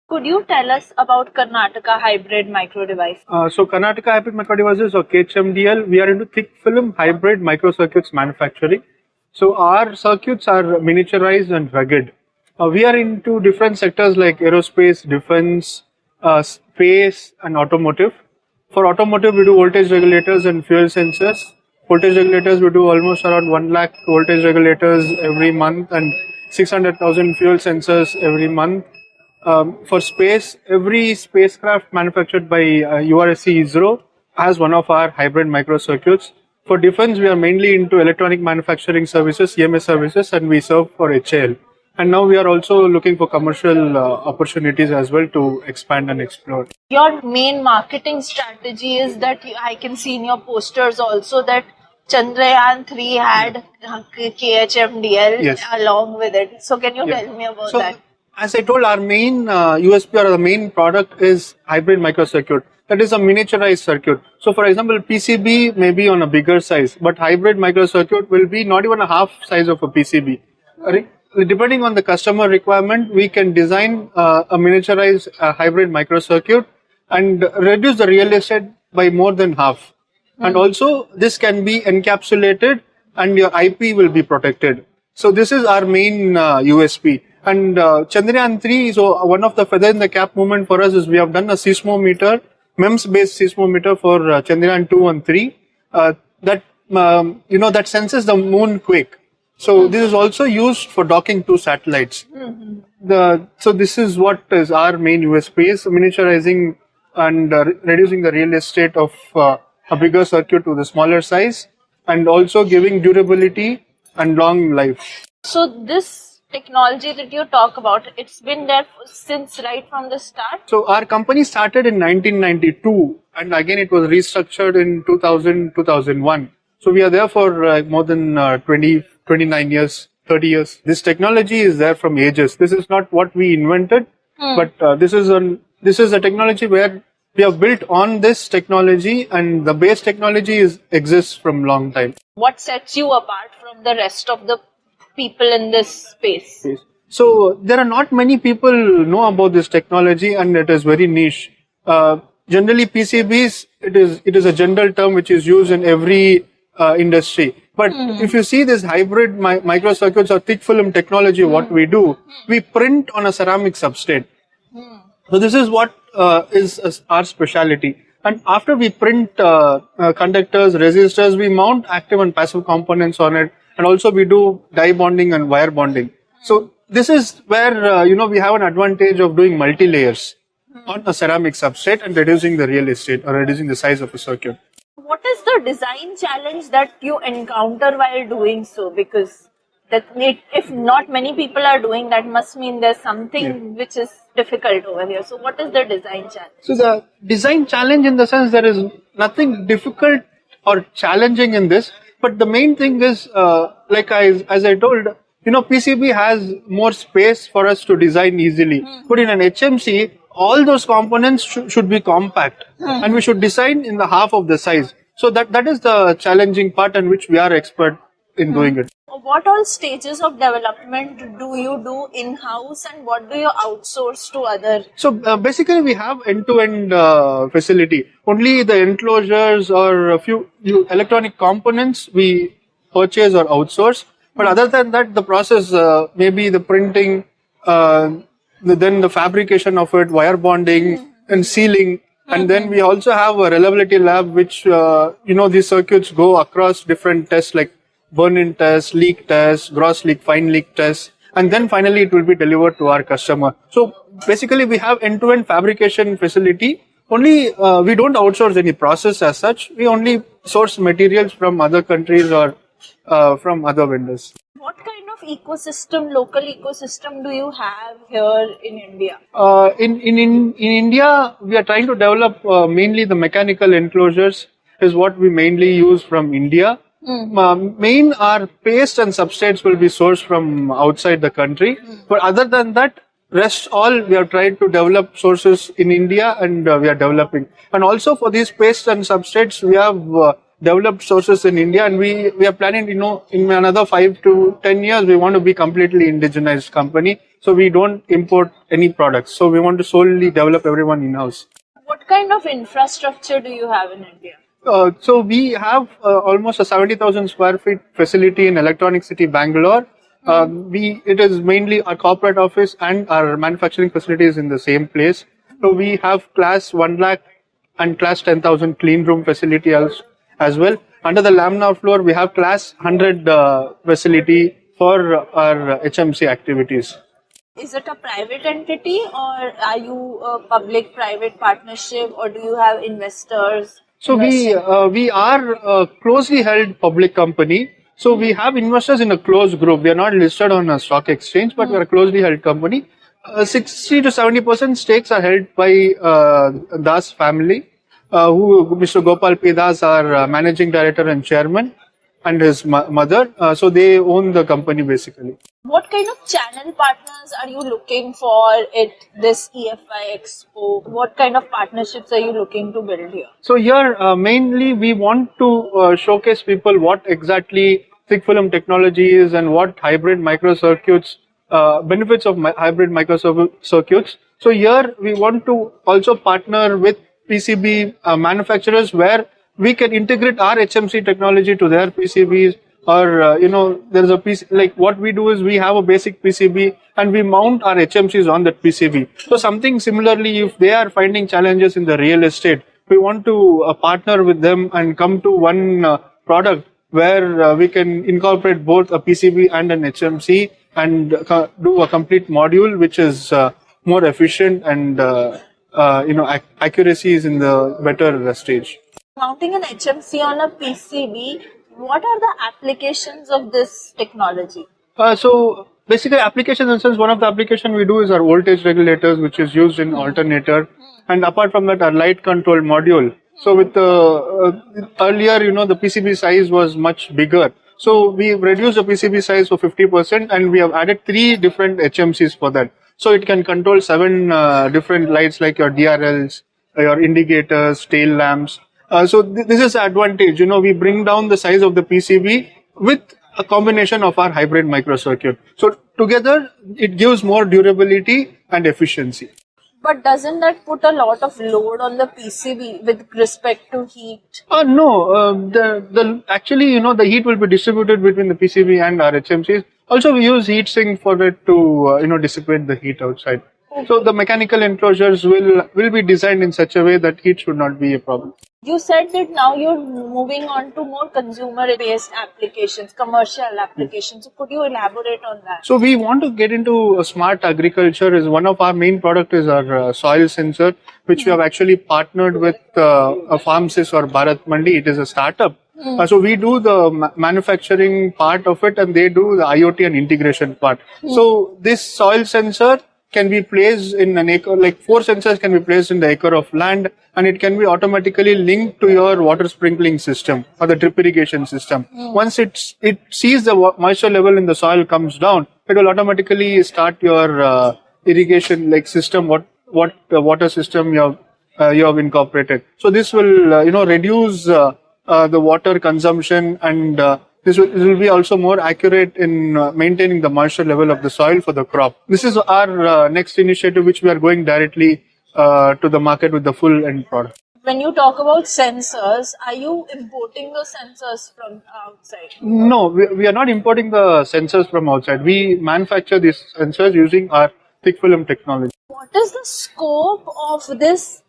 Could you tell us about Karnataka hybrid micro device? So Karnataka Hybrid Micro Devices, or KHMDL, we are into thick film hybrid microcircuits manufacturing. So our circuits are miniaturized and rugged. We are into different sectors like aerospace, defense, space, and automotive. For automotive, we do voltage regulators and fuel sensors. Voltage regulators, we do almost around 1 lakh voltage regulators every month and 600,000 fuel sensors every month. For space, every spacecraft manufactured by URSC ISRO has one of our hybrid microcircuits. For defense, we are mainly into electronic manufacturing services, EMS services, and we serve for HAL. And now we are also looking for commercial opportunities as well to expand and explore. Your main marketing strategy is that I can see in your posters also that Chandrayaan-3 had KHMDL Yes. along with it. So can you Yeah. tell me about So, that? as I told, our main USP or the main product is hybrid microcircuit. That is a miniaturized circuit. So, for example, PCB may be on a bigger size, but hybrid microcircuit will be not even a half size of a PCB. Depending on the customer requirement, we can design a miniaturized hybrid microcircuit and reduce the real estate by more than half. And also, this can be encapsulated and your IP will be protected. So this is our main USP. And Chandrayaan-3, so one of the feather in the cap moment for us is we have done a seismometer, MEMS-based seismometer for Chandrayaan-2 and 3 that senses the moon quake. So this is also used for docking two satellites. So this is what is our main USP is miniaturizing and reducing the real estate of a bigger circuit to the smaller size, and also giving durability and long life. So this technology that you talk about, it's been there since right from the start? So our company started in 1992 and again it was restructured in 2000, 2001. So we are there for more than 29 years, 30 years. This technology is there from ages. This is not what we invented, but this is a technology where we have built on this technology, and the base technology exists from long time. What sets you apart from the rest of the people in this space? So there are not many people know about this technology, and it is very niche. Generally, PCBs, it is a general term which is used in every industry. But if you see this hybrid microcircuits or thick film technology, what we do, we print on a ceramic substrate. So this is what is our specialty. And after we print conductors, resistors, we mount active and passive components on it. And also we do die bonding and wire bonding. So this is where, we have an advantage of doing multi-layers on a ceramic substrate and reducing the real estate or reducing the size of a circuit. What is the design challenge that you encounter while doing so? Because if not many people are doing that, must mean there's something which is difficult over here. So what is the design challenge? So the design challenge, in the sense, there is nothing difficult or challenging in this, but the main thing is, as I told, PCB has more space for us to design easily. But in an HMC, all those components should be compact, and we should design in the half of the size. So that is the challenging part, and which we are expert in doing it. What all stages of development do you do in-house, and what do you outsource to other? So basically, we have end-to-end facility. Only the enclosures or a few electronic components we purchase or outsource. But other than that, the process, maybe the printing, then the fabrication of it, wire bonding and sealing. And then we also have a reliability lab, which, these circuits go across different tests like burn-in test, leak test, gross leak, fine leak test. And then finally it will be delivered to our customer. So basically we have end-to-end fabrication facility. Only we don't outsource any process as such. We only source materials from other countries or from other vendors. What kind of ecosystem, local ecosystem do you have here in India? In India, we are trying to develop mainly the mechanical enclosures is what we mainly use from India. Main our paste and substrates will be sourced from outside the country. But other than that, rest all we have tried to develop sources in India, and we are developing. And also for these paste and substrates, we have developed sources in India, and we are planning, in another 5 to 10 years, we want to be completely indigenized company. So we don't import any products. So we want to solely develop everyone in-house. What kind of infrastructure do you have in India? So we have almost a 70,000 square feet facility in Electronic City, Bangalore. It is mainly our corporate office and our manufacturing facilities in the same place. So we have class 1 lakh and class 10,000 clean room facility as well. Under the laminar floor, we have class 100 facility for our HMC activities. Is it a private entity, or are you a public-private partnership, or do you have investors? So we are a closely held public company. So we have investors in a closed group. We are not listed on a stock exchange, but we are a closely held company. 60 to 70% stakes are held by Das family, who Mr. Gopal P. Das, our managing director and chairman, and his mother. So they own the company basically. What kind of channel partners are you looking for at this EFY Expo? What kind of partnerships are you looking to build here? So here, mainly we want to showcase people what exactly thick film technology is and what hybrid microcircuits, benefits of hybrid microcircuits. So here we want to also partner with PCB manufacturers, where we can integrate our HMC technology to their PCBs. Or, there's a piece, like what we do is we have a basic PCB and we mount our HMCs on that PCB. So something similarly, if they are finding challenges in the real estate, we want to partner with them and come to one product where we can incorporate both a PCB and an HMC and do a complete module, which is more efficient and, accuracy is in the better stage. Mounting an HMC on a PCB, what are the applications of this technology? So basically, application in the sense, one of the application we do is our voltage regulators, which is used in alternator, and apart from that, our light control module. So with the earlier, the PCB size was much bigger. So we reduced the PCB size for 50%, and we have added 3 different HMCs for that. So it can control 7 different lights, like your DRLs, your indicators, tail lamps. So this is the advantage. We bring down the size of the PCB with a combination of our hybrid microcircuit. So together, it gives more durability and efficiency. But doesn't that put a lot of load on the PCB with respect to heat? No. Actually, the heat will be distributed between the PCB and our HMCs. Also, we use heat sink for it to, dissipate the heat outside. Okay. So the mechanical enclosures will be designed in such a way that heat should not be a problem. You said that now you're moving on to more consumer-based applications, commercial applications. So could you elaborate on that? So we want to get into smart agriculture. Is one of our main product is our soil sensor, which we have actually partnered with a Farmsys or Bharat Mandi. It is a startup. So we do the manufacturing part of it, and they do the IoT and integration part. So this soil sensor can be placed in an acre, like 4 sensors can be placed in the acre of land, and it can be automatically linked to your water sprinkling system or the drip irrigation system. Once it sees the moisture level in the soil comes down, it will automatically start your irrigation system, what water system you have incorporated. So this will reduce the water consumption, and this will be also more accurate in maintaining the moisture level of the soil for the crop. This is our next initiative, which we are going directly to the market with the full end product. When you talk about sensors, are you importing the sensors from outside? No, we are not importing the sensors from outside. We manufacture these sensors using our thick film technology. What is the scope of this?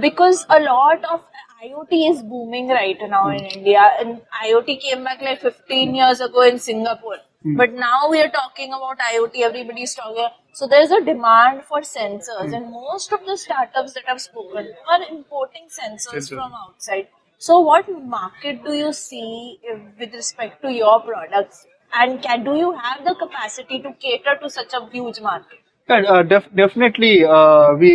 Because a lot of IoT is booming right now in India, and IoT came back like 15 years ago in Singapore. But now we are talking about IoT, everybody is talking. So there's a demand for sensors, and most of the startups that have spoken are importing sensors from outside. So what market do you see with respect to your products, and do you have the capacity to cater to such a huge market? Yeah, definitely,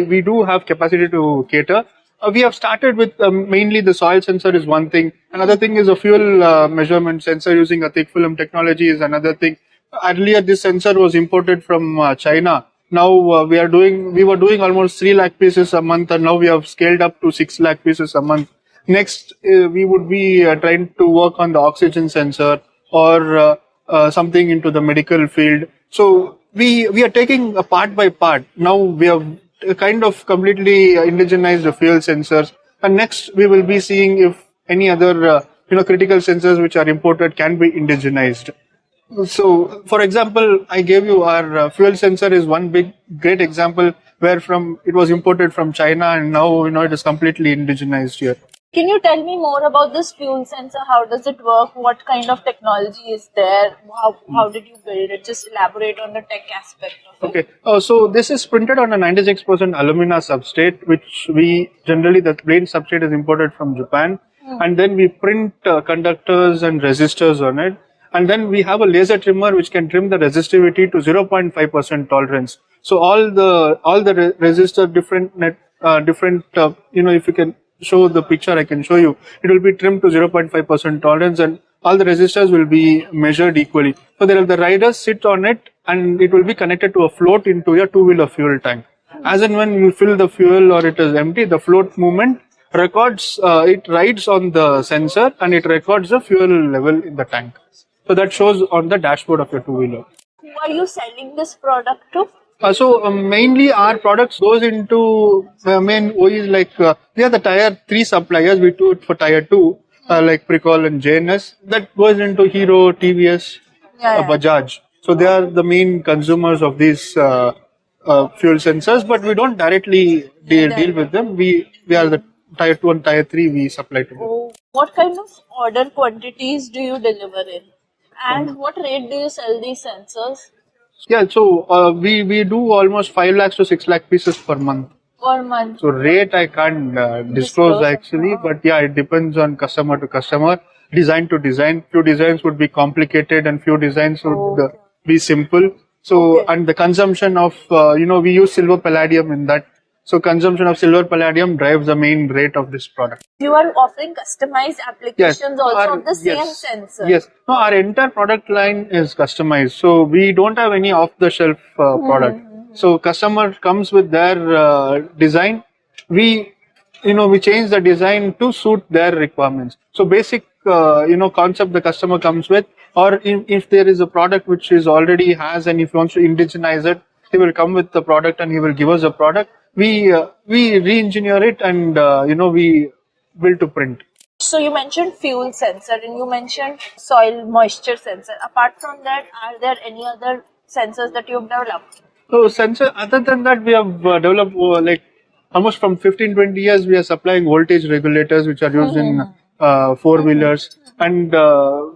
we do have capacity to cater. We have started with mainly the soil sensor is one thing. Another thing is a fuel measurement sensor using a thick film technology is another thing. Earlier, this sensor was imported from China. Now we were doing almost 3 lakh pieces a month, and now we have scaled up to 6 lakh pieces a month. Next, we would be trying to work on the oxygen sensor or something into the medical field. So we are taking a part by part. Now we have kind of completely indigenized the fuel sensors, and next we will be seeing if any other critical sensors which are imported can be indigenized. So, for example, I gave you our fuel sensor is one great example where from it was imported from China and now it is completely indigenized here. Can you tell me more about this fuel sensor? How does it work? What kind of technology is there? How did you build it? Just elaborate on the tech aspect of it. Okay, so this is printed on a 96% alumina substrate, which we generally, the plain substrate is imported from Japan. And then we print conductors and resistors on it. And then we have a laser trimmer which can trim the resistivity to 0.5% tolerance. So all the resistor if you can show the picture, I can show you. It will be trimmed to 0.5% tolerance, and all the resistors will be measured equally. So there are the riders sit on it, and it will be connected to a float into a two-wheeler fuel tank. As and when you fill the fuel or it is empty, the float movement records. It rides on the sensor and it records the fuel level in the tank. So that shows on the dashboard of your two-wheeler. Who are you selling this product to? Mainly our products goes into main OEs like we are the tier 3 suppliers. We do it for tier 2 like Precol and JNS. That goes into Hero, TVS, Bajaj. So they are the main consumers of these fuel sensors, but we don't directly deal with them. We are the tier 2 and tier 3 we supply to them. Oh, what kind of order quantities do you deliver in? And what rate do you sell these sensors? Yeah, so we do almost 5 lakhs to 6 lakh pieces per month. Per month. So rate I can't disclose actually, but yeah, it depends on customer to customer, design to design. Few designs would be complicated and few designs would be simple. So and the consumption of we use silver palladium in that. So consumption of silver palladium drives the main rate of this product. You are offering customized applications of the same sensor. Yes. No, our entire product line is customized. So we don't have any off-the-shelf product. So customer comes with their design. We change the design to suit their requirements. So basic concept the customer comes with, or if there is a product which is already has and if he wants to indigenize it, he will come with the product and he will give us a product. We re-engineer it and we build to print. So you mentioned fuel sensor and you mentioned soil moisture sensor. Apart from that, are there any other sensors that you've developed? So sensor, other than that, we have developed like almost from 15-20 years we are supplying voltage regulators which are used in four-wheelers, and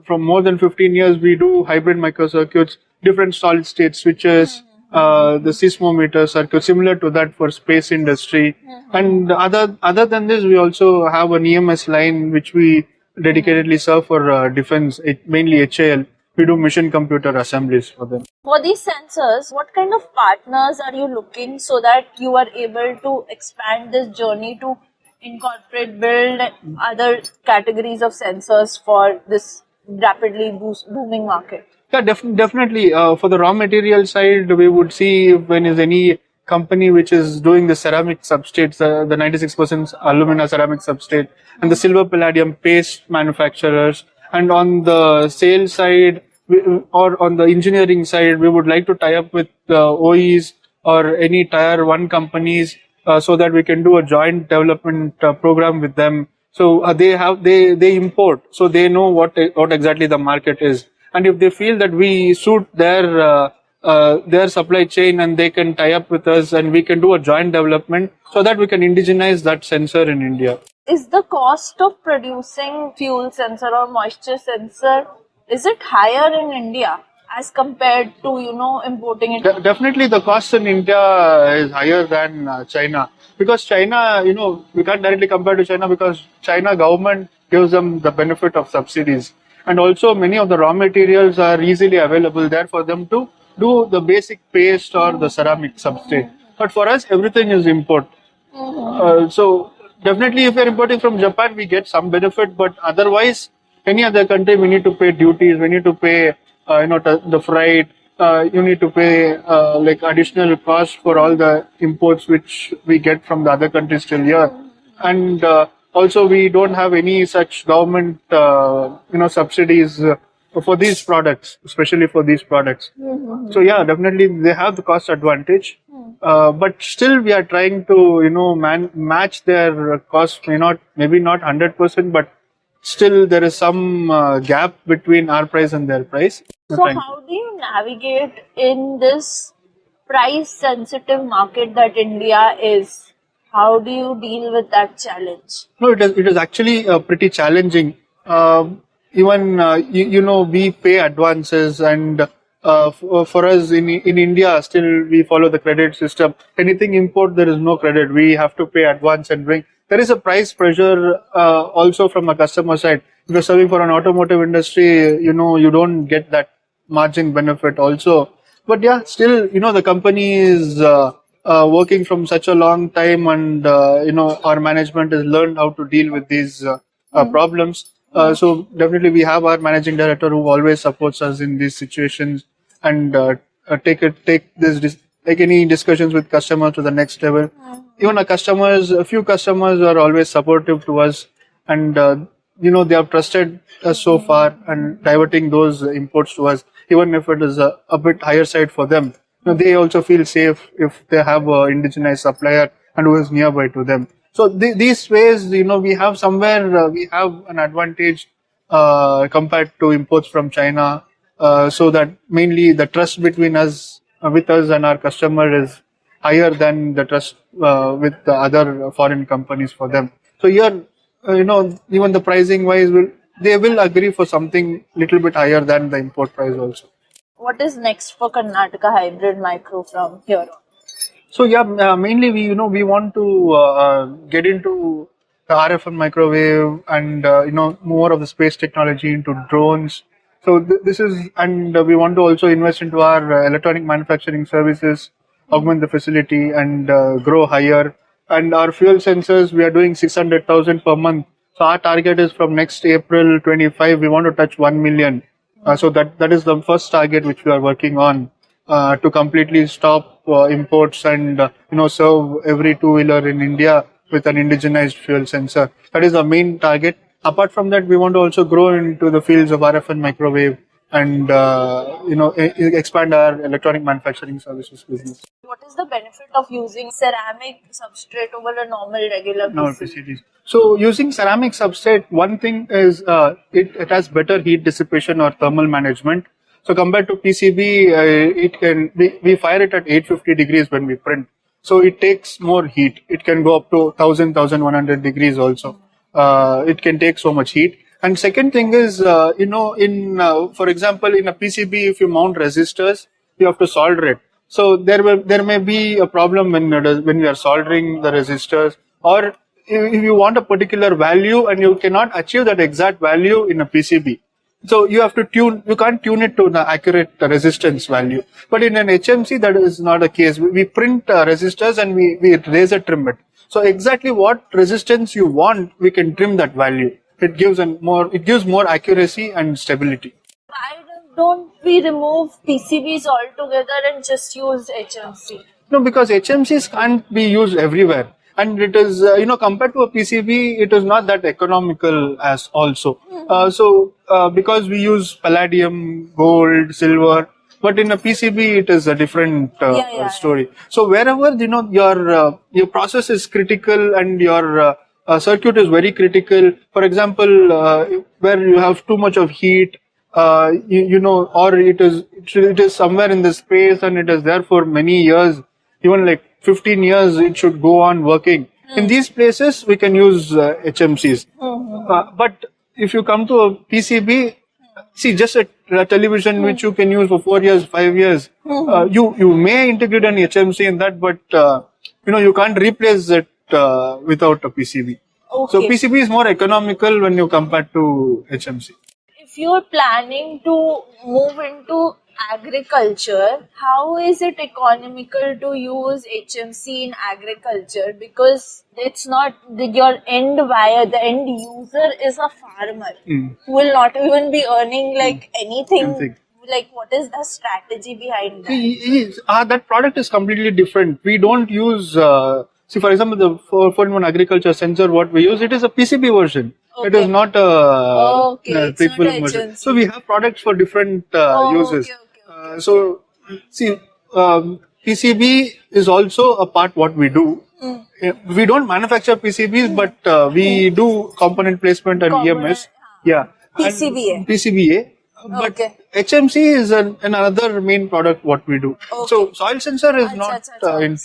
from more than 15 years we do hybrid microcircuits, different solid state switches, the seismometer circuit similar to that for space industry. And other than this, we also have an EMS line which we dedicatedly serve for defense, mainly HAL. We do mission computer assemblies for them. For these sensors, what kind of partners are you looking so that you are able to expand this journey to incorporate, build other categories of sensors for this rapidly booming market? Yeah, definitely. For the raw material side, we would see if when is any company which is doing the ceramic substrates, the 96% alumina ceramic substrate, and the silver palladium paste manufacturers. And on the sales side or on the engineering side, we would like to tie up with OEs or any tier 1 companies so that we can do a joint development program with them. So they import, so they know what exactly the market is. And if they feel that we suit their supply chain and they can tie up with us and we can do a joint development so that we can indigenize that sensor in India. Is the cost of producing fuel sensor or moisture sensor, is it higher in India as compared to, importing it? Definitely the cost in India is higher than China. Because China, we can't directly compare to China because China government gives them the benefit of subsidies. And also many of the raw materials are easily available there for them to do the basic paste or the ceramic substrate. But for us, everything is import. So definitely if we are importing from Japan, we get some benefit. But otherwise, any other country, we need to pay duties, we need to pay the freight, you need to pay like additional costs for all the imports which we get from the other countries till here. And also we don't have any such government, subsidies for these products, especially for these products. So yeah, definitely they have the cost advantage, but still we are trying to match their cost. Maybe not 100%, but still there is some gap between our price and their price. So how do you navigate in this price sensitive market that India is? How do you deal with that challenge? No, it is actually pretty challenging. Even we pay advances, and for us in India, still we follow the credit system. Anything import, there is no credit. We have to pay advance and bring. There is a price pressure also from a customer side. If you're serving for an automotive industry, you don't get that margin benefit also. But yeah, still, the company is working from such a long time, and our management has learned how to deal with these problems. So definitely, we have our managing director who always supports us in these situations, and take any discussions with customers to the next level. Even a few customers are always supportive to us, and they have trusted us so far, and diverting those imports to us, even if it is a bit higher side for them. They also feel safe if they have an indigenized supplier and who is nearby to them. So these ways, we have somewhere we have an advantage compared to imports from China. So that mainly the trust between us, with us and our customer, is higher than the trust with the other foreign companies for them. So here, even the pricing wise, they will agree for something little bit higher than the import price also. What is next for Karnataka Hybrid Micro from here on? So yeah, mainly we want to get into the RF and microwave, and more of the space technology into drones. So this is, and we want to also invest into our electronic manufacturing services, augment the facility, and grow higher. And our fuel sensors, we are doing 600,000 per month. So our target is from next April 25, we want to touch 1 million. So that is the first target which we are working on, to completely stop imports and serve every two-wheeler in India with an indigenized fuel sensor. That is the main target. Apart from that, we want to also grow into the fields of RF and microwave, and expand our electronic manufacturing services business. What is the benefit of using ceramic substrate over a normal regular PCB? PCBs. So using ceramic substrate, one thing is it has better heat dissipation or thermal management. So compared to PCB, we fire it at 850 degrees when we print. So it takes more heat. It can go up to 1100 degrees also. It can take so much heat. And second thing is, for example, in a PCB, if you mount resistors, you have to solder it. So there may be a problem when we are soldering the resistors, or if you want a particular value and you cannot achieve that exact value in a PCB. So you have to you can't tune it to the accurate resistance value. But in an HMC, that is not the case. We print resistors and we laser trim it. So exactly what resistance you want, we can trim that value. It gives more accuracy and stability. Why don't we remove PCBs altogether and just use HMC? No, because HMCs can't be used everywhere. And it is, compared to a PCB, it is not that economical as also. Because we use palladium, gold, silver, but in a PCB, it is a different story. So wherever, your process is critical and your circuit is very critical. For example, where you have too much of heat, or it is somewhere in the space and it is there for many years, even like 15 years, it should go on working. In these places, we can use HMCs. But if you come to a PCB, see, just a television which you can use for 4 years, 5 years, you may integrate an HMC in that, but you can't replace it without a PCB. Okay. So PCB is more economical when you compare to HMC. If you're planning to move into agriculture, how is it economical to use HMC in agriculture? Because it's not your end buyer, the end user is a farmer who will not even be earning anything. Like, what is the strategy behind that? That product is completely different. We don't use See, for example, the 4-in-1 agriculture sensor, what we use, it is a PCB version. It Okay. is not Okay, a it's thick not film a version. HNC. So we have products for different uses. Okay. So, see, PCB is also a part what we do. We don't manufacture PCBs, but we do component placement and EMS. Yeah. PCBA. And PCBA. But Okay. HMC is another main product what we do. Okay. So soil sensor is not in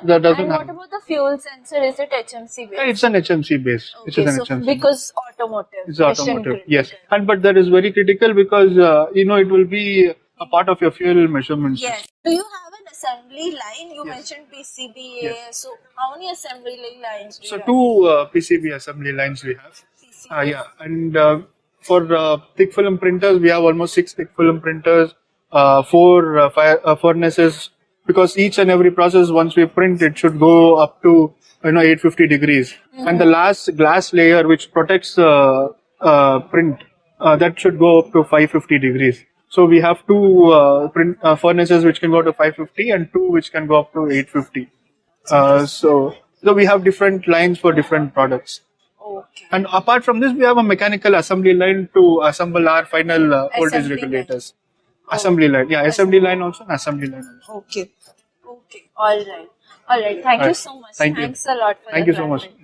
that doesn't and have. what about the fuel sensor? Is it HMC based? Yeah, it's an HMC base. It Okay, is an so HMC. because automotive. It's mission automotive. critical. Yes, and but that is very critical because it will be a part of your fuel measurements. Yes. Do you have an assembly line? You Yes. mentioned PCBA. Yes. So how many assembly lines do So you have? 2 PCB assembly lines we have. PCB. Yeah, and for thick film printers, we have almost 6 thick film printers, 4 furnaces. Because each and every process, once we print, it should go up to 850 degrees, and the last glass layer which protects the print that should go up to 550 degrees. So we have 2 furnaces which can go to 550 and 2 which can go up to 850. So we have different lines for different products. Okay. And apart from this, we have a mechanical assembly line to assemble our final voltage Assembly regulators. Assembly line, yeah, assembly line also, and assembly line also. Okay. All right. Thank you Right. so much. Thank you. Thanks a lot for Thank the you so much. clarity.